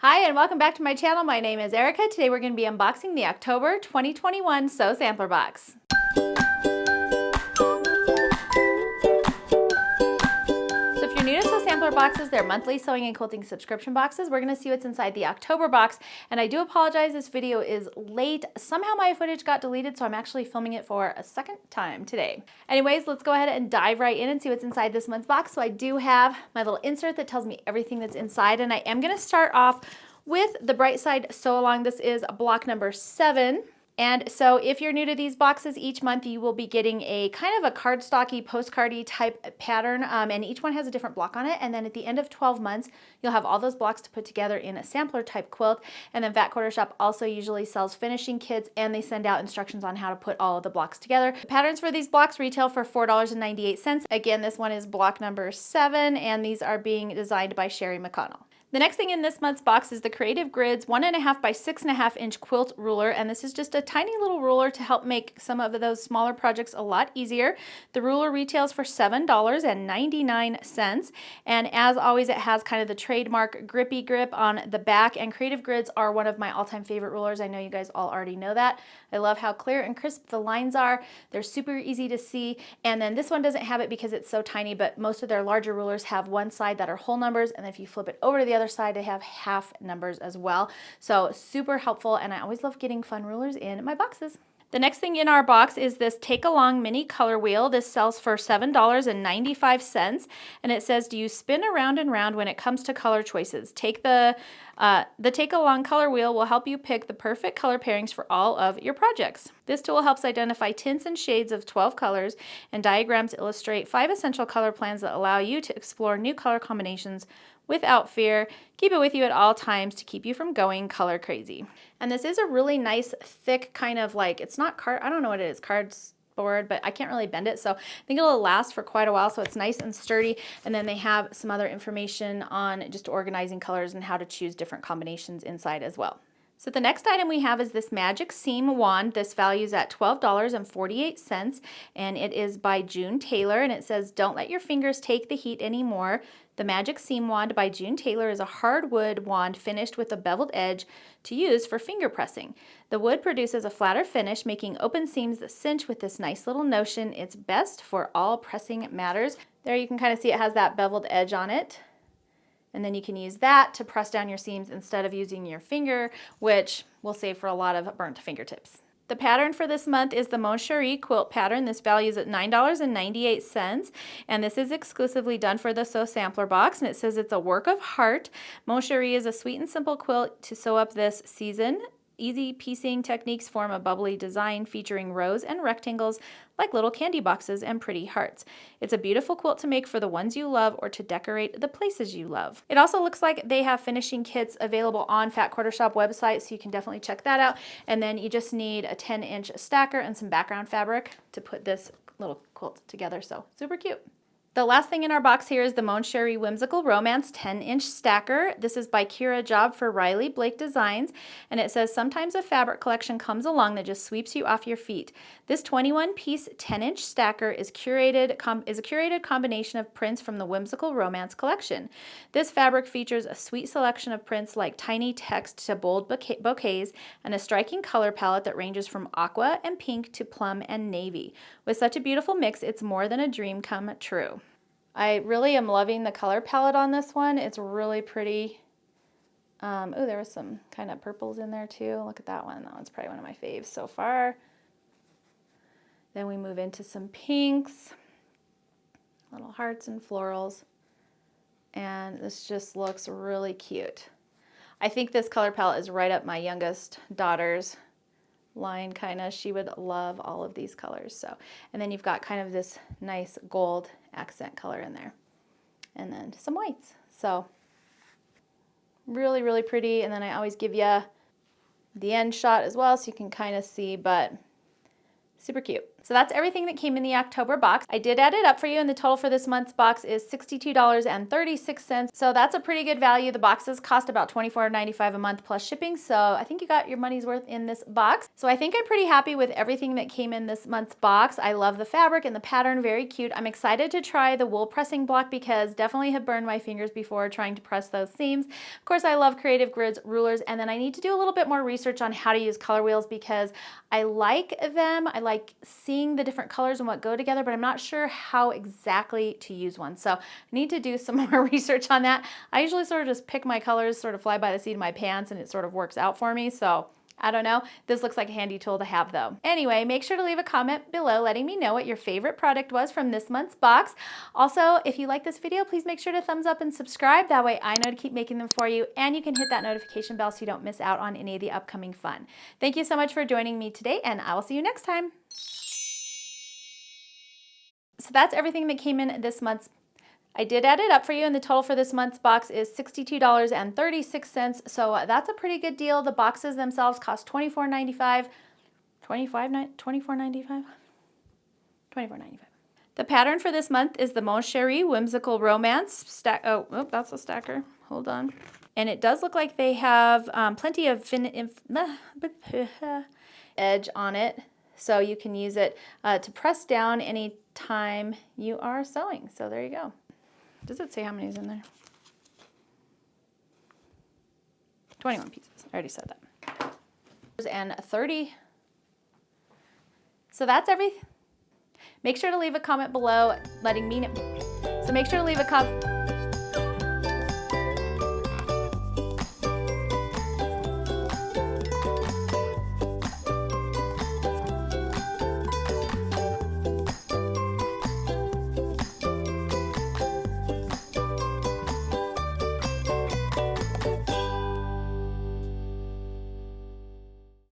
Hi and welcome back to my channel. My name is Erica. Today we're going to be unboxing the October 2021 Sew Sampler Box. So if you're new to Sew Sampler Boxes, they're monthly sewing and quilting subscription boxes. We're going to see what's inside the October box, and I do apologize, this video is late. Somehow my footage got deleted, so I'm actually filming it for a second time today. Anyways, let's go ahead and dive right in and see what's inside this month's box. So I do have my little insert that tells me everything that's inside, and I am going to start off with the Bright Side Sew Along. This is block number 7. And so if you're new to these boxes, each month you will be getting a kind of a cardstocky, postcardy type pattern, and each one has a different block on it. And then at the end of 12 months, you'll have all those blocks to put together in a sampler type quilt. And then Fat Quarter Shop also usually sells finishing kits, and they send out instructions on how to put all of the blocks together. The patterns for these blocks retail for $4.98. Again, this one is block number 7, and these are being designed by Cherrie McConnell. The next thing in this month's box is the Creative Grids 1.5 by 6.5 inch quilt ruler, and this is just a tiny little ruler to help make some of those smaller projects a lot easier. The ruler retails for $7.99, and as always, it has kind of the trademark grippy grip on the back, and Creative Grids are one of my all-time favorite rulers. I know you guys all already know that. I love how clear and crisp the lines are. They're super easy to see, and then this one doesn't have it because it's so tiny, but most of their larger rulers have one side that are whole numbers, and if you flip it over to the other side, they have half numbers as well. So super helpful, and I always love getting fun rulers in my boxes. The next thing in our box is this Take Along mini color wheel. This sells for $7.95, and it says, do you spin around and round when it comes to color choices? The Take Along color wheel will help you pick the perfect color pairings for all of your projects. This tool helps identify tints and shades of 12 colors, and diagrams illustrate 5 essential color plans that allow you to explore new color combinations without fear. Keep it with you at all times to keep you from going color crazy. And this is a really nice, thick kind of like, it's not card, I don't know what it is, cardboard, but I can't really bend it, so I think it'll last for quite a while, so it's nice and sturdy. And then they have some other information on just organizing colors and how to choose different combinations inside as well. So the next item we have is this Magic Seam Wand. This values at $12.48, and it is by June Taylor, and it says, don't let your fingers take the heat anymore. The Magic Seam Wand by June Taylor is a hardwood wand finished with a beveled edge to use for finger pressing. The wood produces a flatter finish, making open seams that cinch with this nice little notion. It's best for all pressing matters. There you can kind of see it has that beveled edge on it. And then you can use that to press down your seams instead of using your finger, which will save for a lot of burnt fingertips. The pattern for this month is the Mon Sherry quilt pattern. This values at $9.98, and this is exclusively done for the Sew Sampler box, and it says it's a work of heart. Mon Sherry is a sweet and simple quilt to sew up this season. Easy piecing techniques form a bubbly design featuring rows and rectangles like little candy boxes and pretty hearts. It's a beautiful quilt to make for the ones you love or to decorate the places you love. It also looks like they have finishing kits available on Fat Quarter Shop website, so you can definitely check that out. And then you just need a 10-inch stacker and some background fabric to put this little quilt together, so super cute. The last thing in our box here is the Mon Sherry Whimsical Romance 10-inch stacker. This is by Kira Job for Riley Blake Designs, and it says, sometimes a fabric collection comes along that just sweeps you off your feet. This 21-piece 10-inch stacker is a curated combination of prints from the Whimsical Romance collection. This fabric features a sweet selection of prints like tiny text to bold bouquets and a striking color palette that ranges from aqua and pink to plum and navy. With such a beautiful mix, it's more than a dream come true. I really am loving the color palette on this one. It's really pretty. Oh, there was some kind of purples in there too. Look at that one. That one's probably one of my faves so far. Then we move into some pinks, little hearts and florals, and this just looks really cute. I think this color palette is right up my youngest daughter's line, kind of. She would love all of these colors. So, and then you've got kind of this nice gold accent color in there, and then some whites. So really, really pretty. And then I always give you the end shot as well, so you can kind of see, but super cute. So that's everything that came in the October box. I did add it up for you, and the total for this month's box is $62.36. So that's a pretty good value. The boxes cost about $24.95 a month plus shipping. So I think you got your money's worth in this box. So I think I'm pretty happy with everything that came in this month's box. I love the fabric and the pattern, very cute. I'm excited to try the wool pressing block because definitely have burned my fingers before trying to press those seams. Of course, I love Creative Grids rulers, and then I need to do a little bit more research on how to use color wheels because I like them. I like seeing the different colors and what go together, but I'm not sure how exactly to use one. So I need to do some more research on that. I usually sort of just pick my colors, sort of fly by the seat of my pants, and it sort of works out for me. So I don't know. This looks like a handy tool to have though. Anyway, make sure to leave a comment below letting me know what your favorite product was from this month's box. Also, if you like this video, please make sure to thumbs up and subscribe. That way I know to keep making them for you, and you can hit that notification bell so you don't miss out on any of the upcoming fun. Thank you so much for joining me today, and I will see you next time. So that's everything that came in this month's. I did add it up for you, and the total for this month's box is $62.36. So that's a pretty good deal. The boxes themselves cost $24.95. $24.95? $24.95. The pattern for this month is the Mon Sherry Whimsical Romance. Oh, that's a stacker. Hold on. And it does look like they have plenty of edge on it, so you can use it to press down any time you are sewing. So there you go. Does it say how many is in there? 21 pieces. I already said that. And 30. So that's everything. Make sure to leave a comment below letting me know. So make sure to leave a comment.